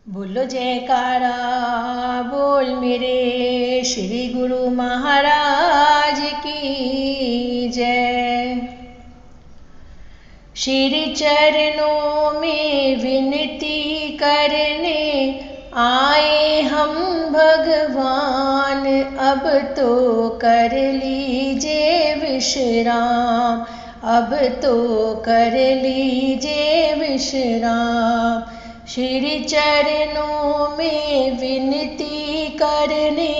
बोलो जयकारा बोल मेरे श्री गुरु महाराज की जय। श्री चरणों में विनती करने आए हम भगवान, अब तो कर लीजिए विश्राम, अब तो कर लीजिए विश्राम। श्री चरणों में विनती करने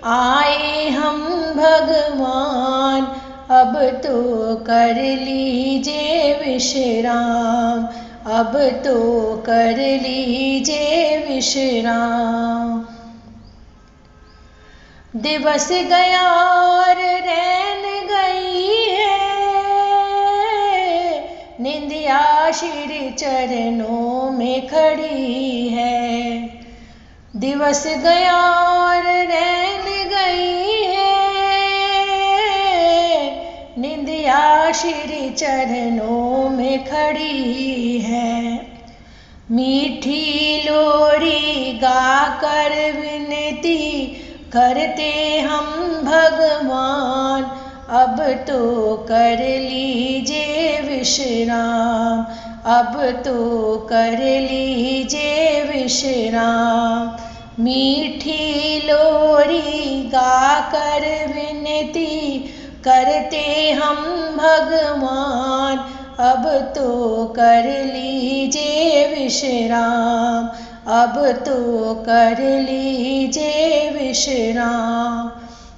आए हम भगवान, अब तो कर लीजिए विश्राम, अब तो कर लीजिए विश्राम। दिवस गया और रैन गई है, निंदिया श्री चरणों में खड़ी है। दिवस गया और रैन गई है, निंदिया श्री चरणों में खड़ी है। मीठी लोरी गाकर विनती करते हम भगवान, अब तो कर लीजिए विश्राम, अब तो कर लीजिए विश्राम। मीठी लोरी गाकर विनती करते हम भगवान, अब तो कर लीजिए विश्राम, अब तो कर लीजिए विश्राम।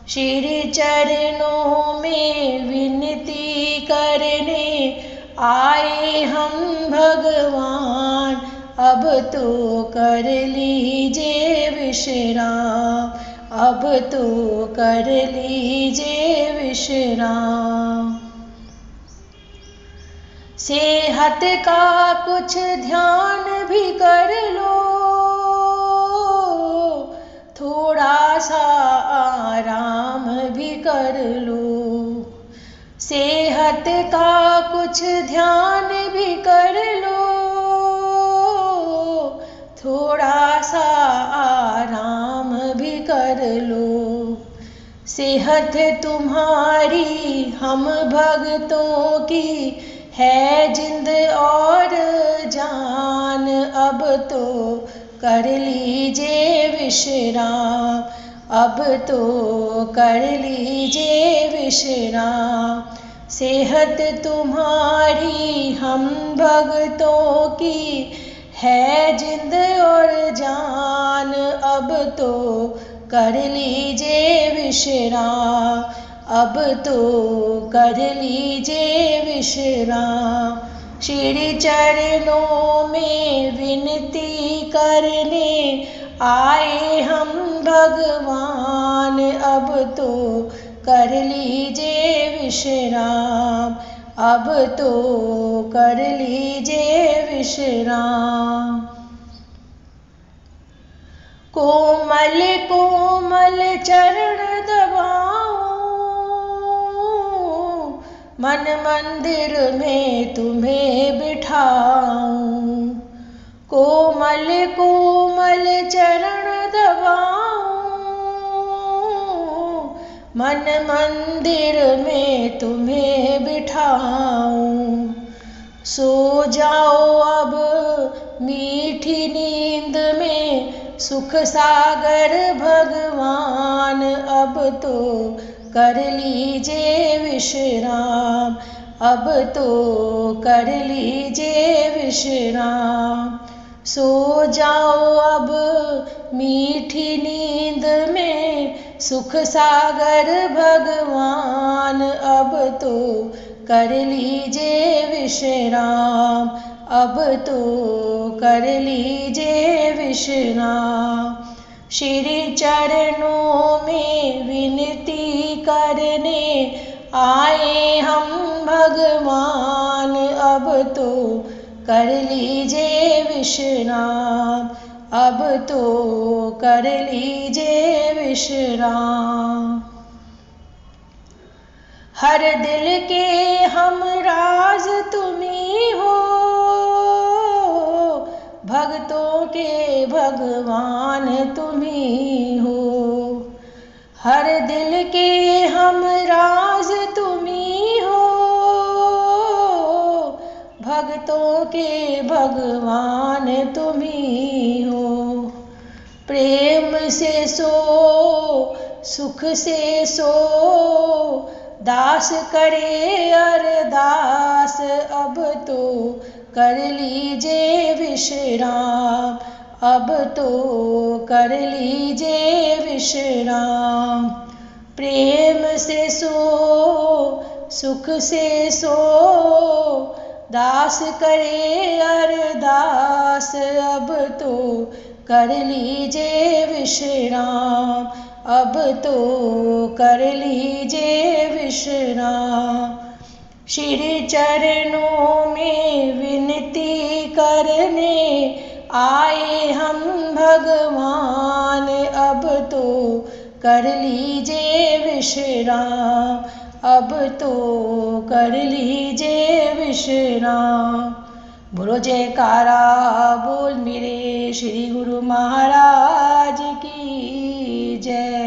श्री चरणों में विनती करने आए हम भगवान, अब तो कर लीजिए विश्राम, अब तो कर लीजिए विश्राम। सेहत का कुछ ध्यान भी कर लो, थोड़ा सा आराम भी कर लो। सेहत का कुछ ध्यान भी कर लो, थोड़ा सा आराम भी कर लो। सेहत तुम्हारी हम भक्तों की है जिंद और जान, अब तो कर लीजिए विश्राम, अब तो कर लीजिए विश्राम। सेहत तुम्हारी हम भक्तों की है जिंद और जान, अब तो कर लीजिए विश्राम, अब तो कर लीजिए विश्राम। श्री चरणों में विनती करने आए हम भगवान, अब तो कर लीजिए विश्राम, अब तो कर लीजिए विश्राम। कोमल कोमल चरण दबाऊं, मन मंदिर में तुम्हें बिठाऊं। कोमल कोमल चरण दबाऊं, मन मंदिर में तुम्हें बिठाऊं। सो जाओ अब मीठी नींद में सुख सागर भगवान, अब तो कर लीजिए विश्राम, अब तो कर लीजिए विश्राम। सो जाओ अब मीठी नींद में सुख सागर भगवान, अब तो कर लीजिए विश्राम, अब तो कर लीजिए विश्राम। श्री चरणों में विनती करने आए हम भगवान, अब तो कर लीजिए विश्राम, अब तो कर लीजिए विश्राम। हर दिल के हम राज तुम्ही हो, भक्तों के भगवान तुम्ही हो। हर दिल के हम राज तुम्ही हो, भक्तों के भगवान तुम्ही हो। प्रेम से सो सुख से सो, दास करे अरदास, अब तो कर लीजिए विश्राम, अब तो कर लीजिए विश्राम। प्रेम से सो सुख से सो, दास करे अरदास, अब तो कर लीजिए विश्राम, अब तो कर लीजिए विश्राम। श्री चरणों में विनती करने आए हम भगवान, अब तो कर लीजिए विश्राम, अब तो कर लीजिए विश्राम। बोलो जयकारा बोल मेरे श्री गुरु महाराज की जय।